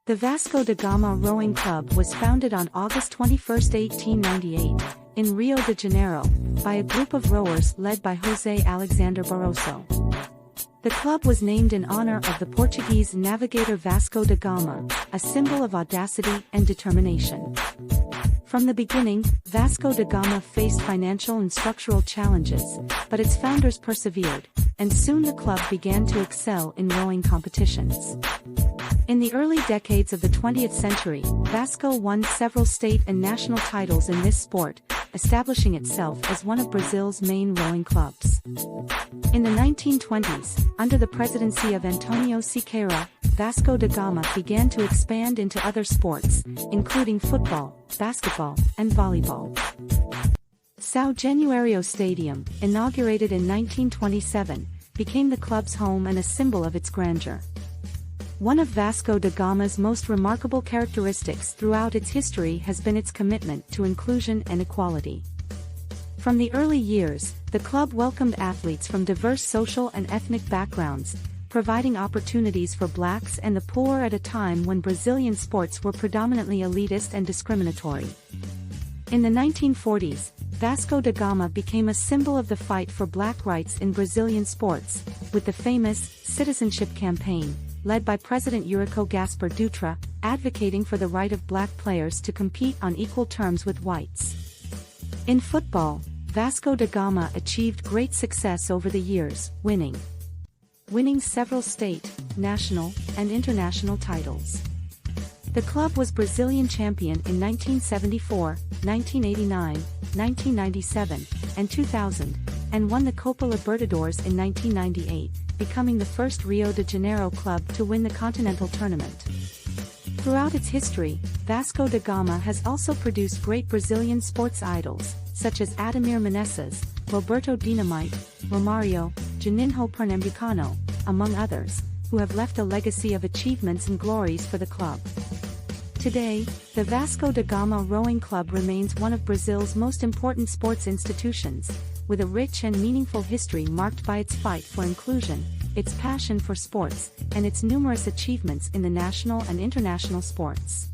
The Vasco da Gama Rowing Club was founded on August 21, 1898, in Rio de Janeiro, by a group of rowers led by José Alexandre Barroso. The club was named in honor of the Portuguese navigator Vasco da Gama, a symbol of audacity and determination. From the beginning, Vasco da Gama faced financial and structural challenges, but its founders persevered, and soon the club began to excel in rowing competitions. In the early decades of the 20th century, Vasco won several state and national titles in this sport, establishing itself as one of Brazil's main rowing clubs. In the 1920s, under the presidency of Antonio Siqueira, Vasco da Gama began to expand into other sports, including football, basketball, and volleyball. São Januário Stadium, inaugurated in 1927, became the club's home and a symbol of its grandeur. One of Vasco da Gama's most remarkable characteristics throughout its history has been its commitment to inclusion and equality. From the early years, the club welcomed athletes from diverse social and ethnic backgrounds, providing opportunities for blacks and the poor at a time when Brazilian sports were predominantly elitist and discriminatory. In the 1940s, Vasco da Gama became a symbol of the fight for black rights in Brazilian sports, with the famous citizenship campaign, led by President Eurico Gaspar Dutra, advocating for the right of black players to compete on equal terms with whites. In football, Vasco da Gama achieved great success over the years, winning several state, national, and international titles. The club was Brazilian champion in 1974, 1989, 1997, and 2000, and won the Copa Libertadores in 1998, becoming the first Rio de Janeiro club to win the continental tournament. Throughout its history, Vasco da Gama has also produced great Brazilian sports idols, such as Ademir Menezes, Roberto Dinamite, Romário, Juninho Pernambucano, among others, who have left a legacy of achievements and glories for the club. Today, the Vasco da Gama Rowing Club remains one of Brazil's most important sports institutions, with a rich and meaningful history marked by its fight for inclusion, its passion for sports, and its numerous achievements in the national and international sports.